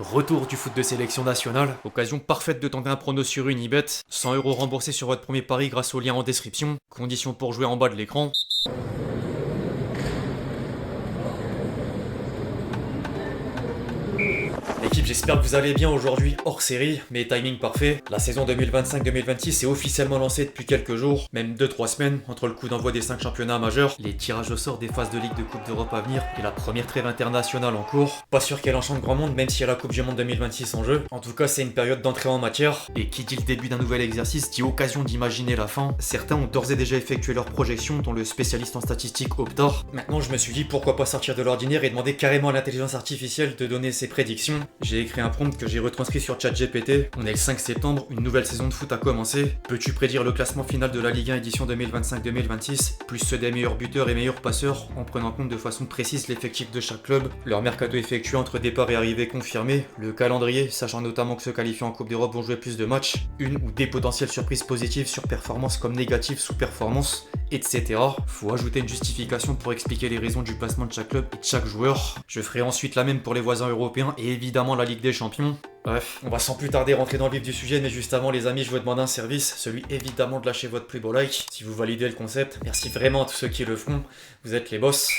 Retour du foot de sélection nationale, occasion parfaite de tenter un prono sur Unibet, 100 € remboursés sur votre premier pari grâce au lien en description, conditions pour jouer en bas de l'écran. L'équipe, j'espère que vous allez bien aujourd'hui, hors série, mais timing parfait. La saison 2025-2026 est officiellement lancée depuis quelques jours, même 2-3 semaines, entre le coup d'envoi des 5 championnats majeurs, les tirages au sort des phases de Ligue de Coupe d'Europe à venir et la première trêve internationale en cours. Pas sûr qu'elle enchante grand monde, même s'il y a la Coupe du Monde 2026 en jeu. En tout cas, c'est une période d'entrée en matière, et qui dit le début d'un nouvel exercice dit occasion d'imaginer la fin. Certains ont d'ores et déjà effectué leurs projections, dont le spécialiste en statistique Optar. Maintenant, je me suis dit pourquoi pas sortir de l'ordinaire et demander carrément à l'intelligence artificielle de donner ses prédictions. J'ai écrit un prompt que j'ai retranscrit sur ChatGPT. On est le 5 septembre, une nouvelle saison de foot a commencé. Peux-tu prédire le classement final de la Ligue 1 édition 2025-2026, plus ceux des meilleurs buteurs et meilleurs passeurs, en prenant en compte de façon précise l'effectif de chaque club, leur mercato effectué entre départ et arrivée confirmé, le calendrier, sachant notamment que ceux qualifiés en Coupe d'Europe vont jouer plus de matchs, une ou des potentielles surprises positives sur performance comme négatives sous performance, etc. Faut ajouter une justification pour expliquer les raisons du placement de chaque club et de chaque joueur. Je ferai ensuite la même pour les voisins européens et évidemment la Ligue des Champions. Bref, on va sans plus tarder rentrer dans le vif du sujet, mais juste avant les amis, je vous demande un service, celui évidemment de lâcher votre plus beau like, si vous validez le concept. Merci vraiment à tous ceux qui le feront, vous êtes les boss.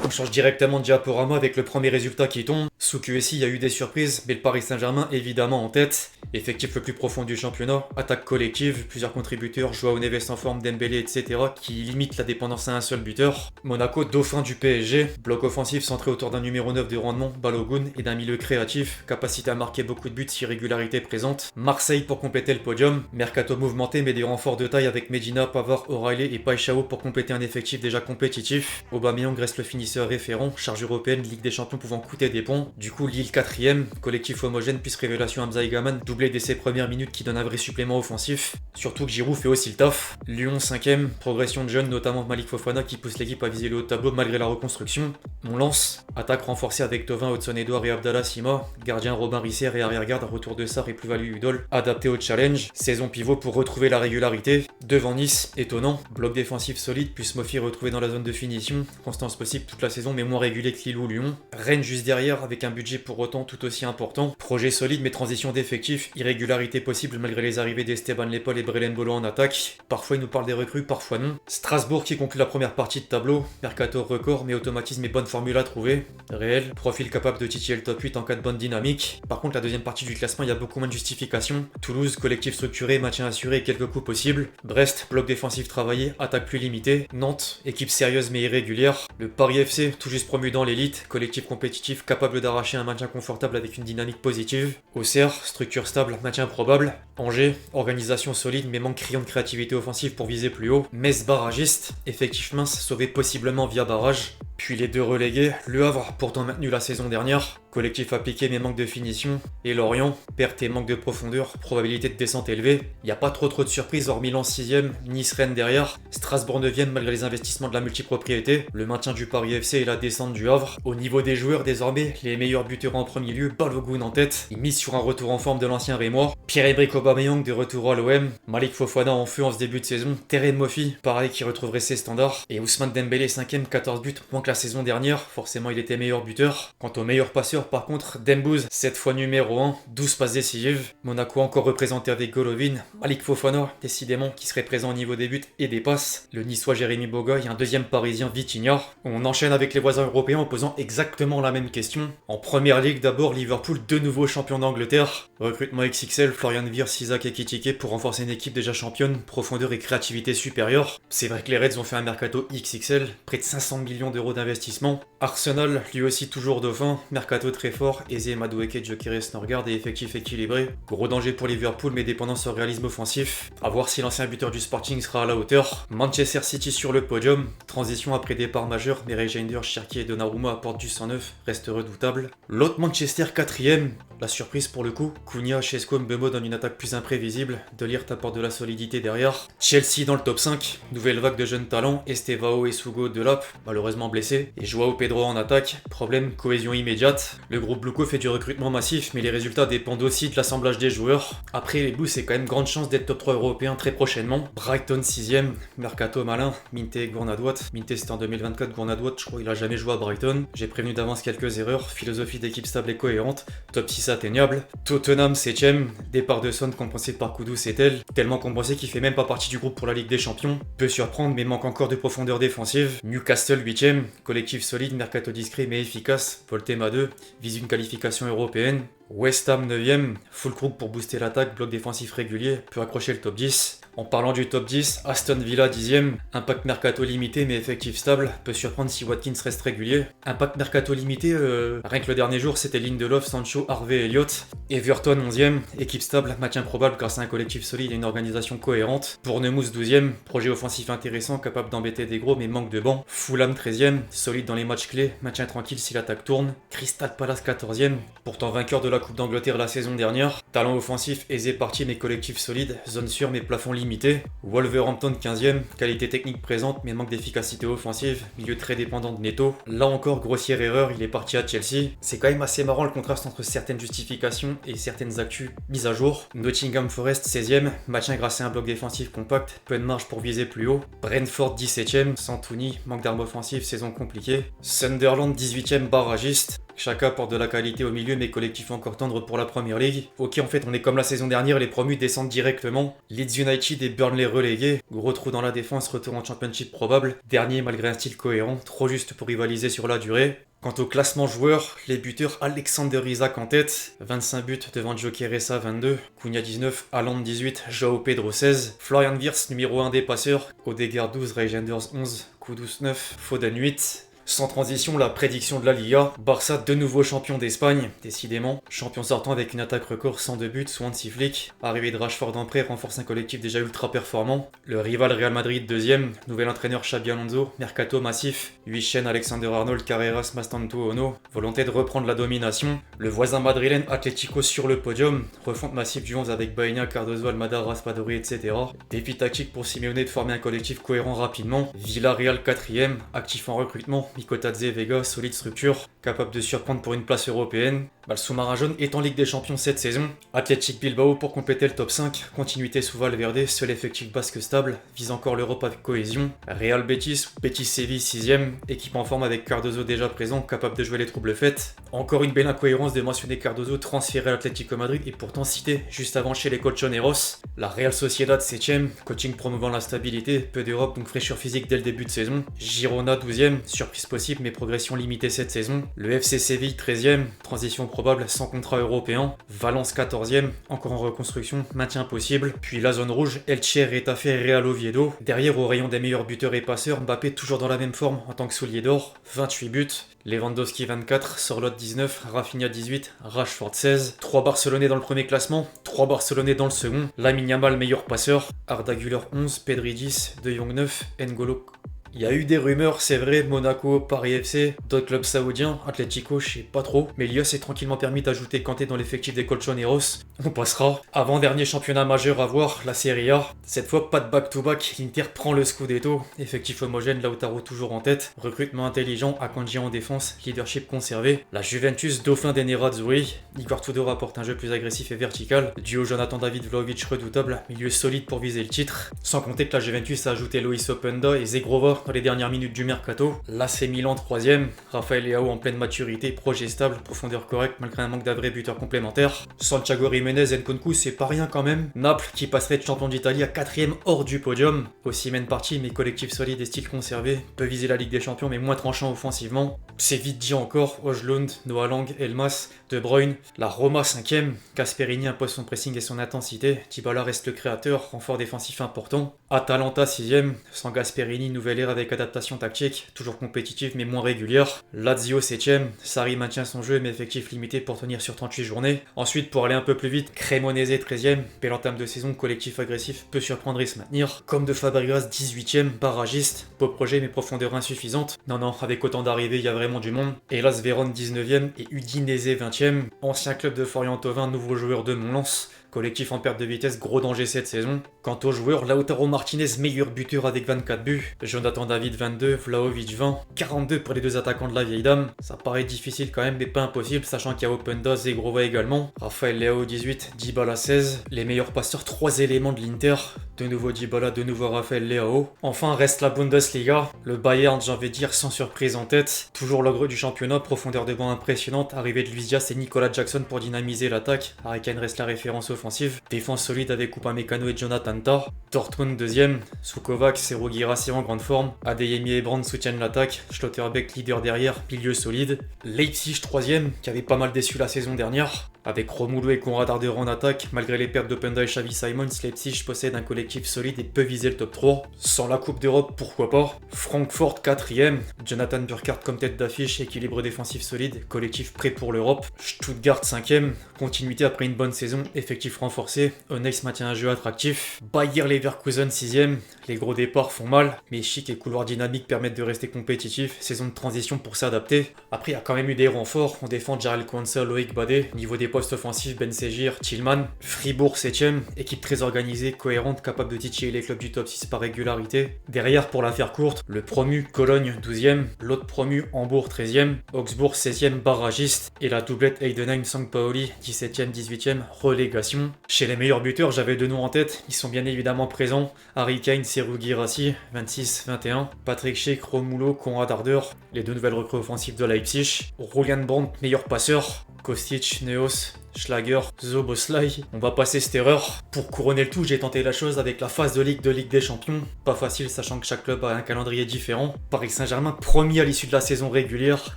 On change directement de diaporama avec le premier résultat qui tombe. Sous QSI, il y a eu des surprises, mais le Paris Saint-Germain évidemment en tête. Effectif le plus profond du championnat, attaque collective, plusieurs contributeurs, Joao Neves en forme, Dembélé, etc. qui limite la dépendance à un seul buteur. Monaco, dauphin du PSG, bloc offensif centré autour d'un numéro 9 de rendement, Balogun, et d'un milieu créatif, capacité à marquer beaucoup de buts si régularité présente. Marseille pour compléter le podium, mercato mouvementé mais des renforts de taille avec Medina, Pavard, O'Reilly et Paixão pour compléter un effectif déjà compétitif. Aubameyang reste le finisseur référent, charge européenne, Ligue des Champions pouvant coûter des ponts. Du coup Lille 4ème, collectif homogène puis révélation Hamza Egaman, doublé dès ses premières minutes qui donne un vrai supplément offensif. Surtout que Giroud fait aussi le taf. Lyon 5ème, progression de jeunes, notamment Malik Fofana qui pousse l'équipe à viser le haut de tableau malgré la reconstruction. On lance, attaque renforcée avec Thauvin, Hudson-Edouard et Abdallah Sima, gardien Robin Risser et arrière-garde, retour de Sarr et plus-value Udol, adapté au challenge, saison pivot pour retrouver la régularité. Devant Nice, étonnant, bloc défensif solide, puis Mofi retrouvé dans la zone de finition, constance possible toute la saison mais moins régulier que Lille ou Lyon. Rennes juste derrière avec un budget pour autant tout aussi important, projet solide mais transition d'effectifs, irrégularité possible malgré les arrivées d'Esteban Lepol et Brelen Bolo en attaque. Parfois il nous parle des recrues, parfois non. Strasbourg qui conclut la première partie de tableau, mercato record mais automatisme et bonne formule à trouver. Réel, profil capable de titiller le top 8 en cas de bonne dynamique. Par contre la deuxième partie du classement il y a beaucoup moins de justification. Toulouse, collectif structuré, maintien assuré et quelques coups possibles. Brest, bloc défensif travaillé, attaque plus limitée. Nantes, équipe sérieuse mais irrégulière. Le Paris FC, tout juste promu dans l'élite, collectif compétitif capable d'arracher un maintien confortable avec une dynamique positive. Auxerre, structure stable, maintien probable. Angers, organisation solide mais manque criant de créativité offensive pour viser plus haut. Metz barragiste, effectif mince sauvé possiblement via barrage. Puis les deux relégués, Le Havre, pourtant maintenu la saison dernière, collectif appliqué mais manque de finition, et Lorient, perte et manque de profondeur, probabilité de descente élevée. Il n'y a pas trop de surprises hors Milan 6ème, Nice-Rennes derrière, Strasbourg 9ème malgré les investissements de la multipropriété, le maintien du Paris FC et la descente du Havre. Au niveau des joueurs désormais, les meilleurs buteurs en premier lieu, Balogun en tête, il mise sur un retour en forme de l'ancien Rémois, Pierre-Emerick Aubameyang de retour à l'OM, Malik Fofana en feu en ce début de saison, Terem Moffi, pareil qui retrouverait ses standards, et Ousmane Dembélé 5ème, 14 buts, moins que la saison dernière, forcément il était meilleur buteur. Quant au meilleur passeur par contre, Dembouz, cette fois numéro 1, 12 passes décisives. Monaco encore représenté avec Golovin, Malik Fofana, décidément qui serait présent au niveau des buts et des passes. Le niçois Jérémy Boga et un deuxième parisien Vitinha. On enchaîne avec les voisins européens en posant exactement la même question. En première ligue d'abord, Liverpool, de nouveaux champions d'Angleterre. Recrutement XXL, Florian Wirtz, Isaac et Kitike pour renforcer une équipe déjà championne, profondeur et créativité supérieure. C'est vrai que les Reds ont fait un mercato XXL, près de 500 millions d'euros d'investissement. Arsenal, lui aussi toujours dauphin, mercato très fort, Eze, Madueke, Gyökeres, Norgard et effectif équilibré. Gros danger pour Liverpool mais dépendance au réalisme offensif. A voir si l'ancien buteur du Sporting sera à la hauteur. Manchester City sur le podium, transition après départ majeur, mais Reijnders, Cherki et Donnarumma apportent du 109, reste redoutable. L'autre Manchester 4ème, la surprise pour le coup, Cunha, Šeško, Mbeumo dans une attaque plus imprévisible, De Ligt apporte de la solidité derrière. Chelsea dans le top 5, nouvelle vague de jeunes talents, Estevao et Sugo de Lap, malheureusement blessé, et Joao Pedro en attaque, problème, cohésion immédiate. Le groupe Bluco fait du recrutement massif, mais les résultats dépendent aussi de l'assemblage des joueurs. Après, les Blues, c'est quand même grande chance d'être top 3 européen très prochainement. Brighton 6ème, mercato malin, Minte et Gournadoit. Minte c'était en 2024, Gournadoit, je crois il a jamais joué à Brighton. J'ai prévenu d'avance quelques erreurs, philosophie d'équipe stable et cohérente, top 6 atteignable. Tottenham 7ème, départ de Son compensé par Kudus et tellement compensé qu'il fait même pas partie du groupe pour la Ligue des Champions. Peut surprendre mais manque encore de profondeur défensive. Newcastle 8ème, collectif solide, mercato discret mais efficace. Voltema 2, vise une qualification européenne. West Ham 9ème, full groupe pour booster l'attaque, bloc défensif régulier, peut accrocher le top 10. En parlant du top 10, Aston Villa 10ème, impact mercato limité mais effectif stable, peut surprendre si Watkins reste régulier. Impact mercato limité, rien que le dernier jour c'était Lindelof, Sancho, Harvey, Elliott. Everton 11ème, équipe stable, maintien probable grâce à un collectif solide et une organisation cohérente. Bournemouth 12ème, projet offensif intéressant, capable d'embêter des gros mais manque de banc. Fulham 13ème, solide dans les matchs clés, maintien tranquille si l'attaque tourne. Crystal Palace 14ème, pourtant vainqueur de la Coupe d'Angleterre la saison dernière. Talent offensif, aisé parti mais collectif solide, zone sûre mais plafond limité. Wolverhampton 15ème, qualité technique présente mais manque d'efficacité offensive, milieu très dépendant de Neto. Là encore, grossière erreur, il est parti à Chelsea. C'est quand même assez marrant le contraste entre certaines justifications et certaines actus mises à jour. Nottingham Forest 16ème, maintien grâce à un bloc défensif compact, peu de marge pour viser plus haut. Brentford 17ème, Santoni, manque d'armes offensives, saison compliquée. Sunderland 18ème, barragiste. Chacun apporte de la qualité au milieu mais collectif encore tendre pour la Premier League. Ok, en fait on est comme la saison dernière, les promus descendent directement. Leeds United et Burnley relégués. Gros trou dans la défense, retour en Championship probable. Dernier malgré un style cohérent, trop juste pour rivaliser sur la durée. Quant au classement joueurs, les buteurs Alexander Isak en tête, 25 buts devant Gyökeres 22, Cunha 19, Haaland 18, João Pedro 16, Florian Wirtz numéro 1 des passeurs, Odegaard 12, Reijnders 11, Kudus 9, Foden 8. Sans transition, la prédiction de la Liga. Barça de nouveau champion d'Espagne, décidément. Champion sortant avec une attaque record 102 buts, Swansea Flick. Arrivée de Rashford en prêt renforce un collectif déjà ultra performant. Le rival Real Madrid deuxième, nouvel entraîneur Xabi Alonso, mercato massif. 8 chaînes Alexander-Arnold, Carreras, Mastantuono, Ono. Volonté de reprendre la domination. Le voisin madrilène Atlético sur le podium. Refonte massive du 11 avec Baena, Cardozo, Almada, Raspadori, etc. Défi tactique pour Simeone de former un collectif cohérent rapidement. Villarreal 4ème, actif en recrutement. Mikotadze, Vega, solide structure, capable de surprendre pour une place européenne. Le sous-marin jaune est en Ligue des Champions cette saison. Athletic Bilbao pour compléter le top 5. Continuité sous Valverde, seul effectif basque stable. Vise encore l'Europe avec cohésion. Real Betis, Betis Séville 6ème. Équipe en forme avec Cardozo déjà présent, capable de jouer les troubles faites. Encore une belle incohérence de mentionner Cardozo transféré à l'Atlético Madrid et pourtant cité juste avant chez les Colchoneros. La Real Sociedad 7ème. Coaching promouvant la stabilité. Peu d'Europe donc fraîcheur physique dès le début de saison. Girona 12ème. Surprise possible mais progression limitée cette saison. Le FC Séville 13ème. Transition probable sans contrat européen. Valence 14ème, encore en reconstruction, maintien possible. Puis la zone rouge, Elche, Retafe, Real Oviedo. Derrière au rayon des meilleurs buteurs et passeurs, Mbappé toujours dans la même forme en tant que soulier d'or, 28 buts. Lewandowski 24, Sorloth 19, Rafinha 18, Rashford 16. 3 Barcelonais dans le premier classement, 3 Barcelonais dans le second. Lamine Yamal meilleur passeur, Arda Güler 11, Pedri 10, De Jong 9, N'Golo. Il y a eu des rumeurs, c'est vrai, Monaco, Paris FC, d'autres clubs saoudiens, Atlético, je sais pas trop, mais l'IA s'est tranquillement permis d'ajouter Kanté dans l'effectif des Colchoneros. On passera. Avant-dernier championnat majeur à voir, la Serie A. Cette fois, pas de back-to-back, l'Inter prend le Scudetto. Effectif homogène, Lautaro toujours en tête. Recrutement intelligent, Akanji en défense, leadership conservé. La Juventus, dauphin des Nerazzurri. Igor Tudor apporte un jeu plus agressif et vertical. Duo Jonathan David Vlahovic redoutable, milieu solide pour viser le titre. Sans compter que la Juventus a ajouté Loïs Openda et Zegrova dans les dernières minutes du mercato. L'AC Milan 3ème, Raphaël Leao en pleine maturité, projet stable, profondeur correcte malgré un manque d'un vrai buteur complémentaire. Santiago Jiménez, Nkunku, c'est pas rien quand même. Naples qui passerait de champion d'Italie à 4ème hors du podium. Osimhen parti mais collectif solide et style conservé. Peut viser la Ligue des Champions mais moins tranchant offensivement. C'est vite dit encore, Højlund, Noah Lang, Elmas, De Bruyne. La Roma 5ème, Gasperini impose son pressing et son intensité. Dybala reste le créateur, renfort défensif important. Atalanta 6ème, sans Gasperini, nouvelle ère avec adaptation tactique, toujours compétitive mais moins régulière. Lazio 7ème, Sarri maintient son jeu mais effectif limité pour tenir sur 38 journées. Ensuite, pour aller un peu plus vite, Cremonese 13ème, belle entame de saison, collectif agressif, peut surprendre et se maintenir. Comme de Fabregas 18ème, barragiste, beau projet mais profondeur insuffisante. Non, avec autant d'arrivées, il y a vraiment du monde. Hellas Vérone 19ème et Udinese 20ème, ancien club de Florian Thauvin, nouveau joueur de Mont-Lens. collectif en perte de vitesse, gros danger cette saison. Quant aux joueurs, Lautaro Martinez, meilleur buteur avec 24 buts, Jonathan David 22, Vlahovic 20, 42 pour les deux attaquants de la vieille dame. Ça paraît difficile quand même, mais pas impossible, sachant qu'il y a Openda, Zegrova également, Rafael Leao 18, Dybala 16, les meilleurs passeurs, 3 éléments de l'Inter, de nouveau Dybala, de nouveau Rafael Leao. Enfin reste la Bundesliga, le Bayern, j'ai envie de dire sans surprise en tête, toujours l'ogre du championnat, profondeur de banc impressionnante, arrivée de Luis Diaz et Nicolas Jackson pour dynamiser l'attaque, Harry Kane reste la référence offensive, défense solide avec Upamecano et Jonathan Tah, Dortmund deuxième, Sukovac, Serhou Guirassy en grande forme, Adeyemi et Brand soutiennent l'attaque, Schlotterbeck leader derrière, milieu solide, Leipzig troisième, qui avait pas mal déçu la saison dernière, avec Romelu et Konrad Arder en attaque, malgré les pertes d'Openda et Xavi Simons, Leipzig possède un collectif solide et peut viser le top 3. Sans la Coupe d'Europe, pourquoi pas. Francfort 4ème, Jonathan Burkhardt comme tête d'affiche, équilibre défensif solide, collectif prêt pour l'Europe. Stuttgart 5ème, continuité après une bonne saison, effectif renforcé, Onyx maintient un jeu attractif. Bayer Leverkusen 6ème, les gros départs font mal, mais chic et couloirs dynamiques permettent de rester compétitif, saison de transition pour s'adapter. Après il y a quand même eu des renforts, on défend Jarell Quansah, Loïc Badé, niveau des postes offensifs Ben Segir, Tillman. Fribourg 7ème, équipe très organisée, cohérente, capable de titiller les clubs du top 6 par régularité. Derrière pour la faire courte, le promu Cologne 12ème, l'autre promu Hambourg 13ème, Augsbourg 16ème barragiste et la doublette Heidenheim-St. Pauli 17ème, 18ème relégation. Chez les meilleurs buteurs, j'avais deux noms en tête, ils sont bien évidemment présents, Harry Kane, Serhou Guirassy 26-21, Patrick Schick, Romelu, Konrad Arder, les deux nouvelles recrues offensives de Leipzig, Julian Brandt, meilleur passeur, Kostic, Neos, Schlager, Szoboszlai. On va passer cette erreur. Pour couronner le tout, j'ai tenté la chose avec la phase de Ligue des Champions. Pas facile sachant que chaque club a un calendrier différent. Paris Saint-Germain premier à l'issue de la saison régulière.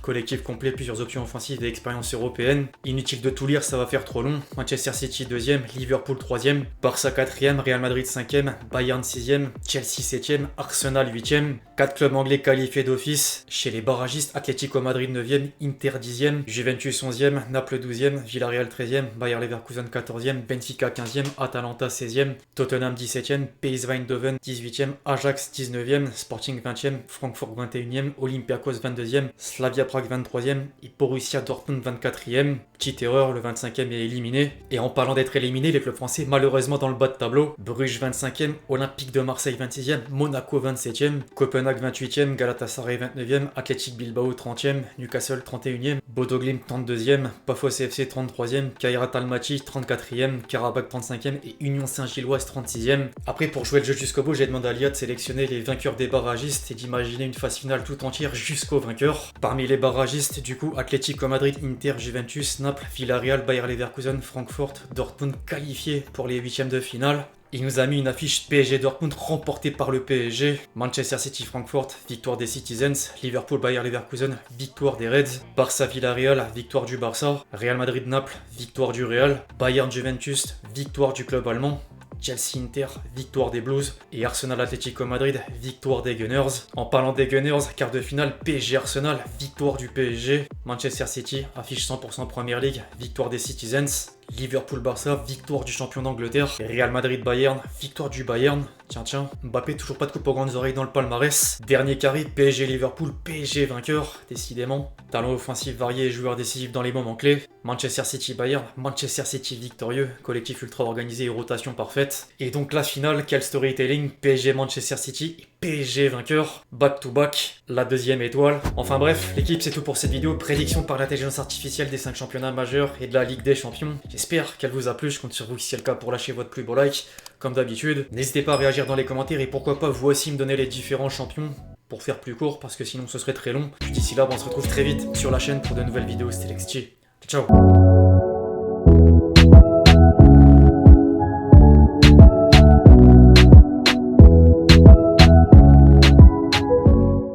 Collectif complet, plusieurs options offensives et expérience européenne. Inutile de tout lire, ça va faire trop long. Manchester City 2ème, Liverpool 3ème, Barça 4ème, Real Madrid 5ème, Bayern 6ème, Chelsea 7ème, Arsenal 8ème. 4 clubs anglais qualifiés d'office. Chez les barragistes, Atlético Madrid 9ème, Inter 10ème, Juventus 11ème, Naples 12ème, Villarreal 13ème, Bayer Leverkusen 14ème, Benfica 15ème, Atalanta 16ème, Tottenham 17ème, PSV Eindhoven 18ème, Ajax 19ème, Sporting 20ème, Francfort 21ème, Olympiakos 22ème, Slavia Prague 23ème et Borussia Dortmund 24ème. Petite erreur, le 25ème est éliminé. Et en parlant d'être éliminé, les clubs français malheureusement dans le bas de tableau. Bruges 25ème, Olympique de Marseille 26ème, Monaco 27ème, Copenhague 28ème, Galatasaray 29ème, Athletic Bilbao 30ème, Newcastle 31ème, Bodo Glimt 32ème, Pafos FC 33ème, Kairat Almaty 34ème, Karabakh 35ème et Union Saint-Gilloise 36ème. Après pour jouer le jeu jusqu'au bout, j'ai demandé à l'IA de sélectionner les vainqueurs des barragistes et d'imaginer une phase finale tout entière jusqu'au vainqueur. Parmi les barragistes, du coup, Atlético Madrid, Inter, Juventus, Naples, Villarreal, Bayer Leverkusen, Francfort, Dortmund qualifiés pour les huitièmes de finale. Il nous a mis une affiche PSG Dortmund remportée par le PSG, Manchester City Francfort, victoire des Citizens, Liverpool Bayer Leverkusen, victoire des Reds, Barça Villarreal, victoire du Barça, Real Madrid Naples, victoire du Real, Bayern Juventus, victoire du club allemand, Chelsea Inter, victoire des Blues et Arsenal Atlético Madrid, victoire des Gunners. En parlant des Gunners, quart de finale PSG Arsenal, victoire du PSG, Manchester City affiche 100% Premier League, victoire des Citizens, Liverpool Barça, victoire du champion d'Angleterre, Real Madrid Bayern, victoire du Bayern. Tiens, Mbappé toujours pas de coupe aux grandes oreilles dans le palmarès. Dernier carré, PSG Liverpool, PSG vainqueur, décidément. Talent offensif varié et joueur décisif dans les moments clés. Manchester City Bayern, Manchester City victorieux, collectif ultra organisé et rotation parfaite. Et donc la finale, quel storytelling, PSG Manchester City et PSG vainqueur, back to back, la deuxième étoile. Enfin bref, l'équipe c'est tout pour cette vidéo, prédiction par l'intelligence artificielle des 5 championnats majeurs et de la Ligue des Champions. J'espère qu'elle vous a plu, je compte sur vous si c'est le cas pour lâcher votre plus beau like, comme d'habitude. N'hésitez pas à réagir dans les commentaires et pourquoi pas vous aussi me donner les différents champions pour faire plus court parce que sinon ce serait très long. D'ici là, on se retrouve très vite sur la chaîne pour de nouvelles vidéos. C'était Lexchi. Ciao.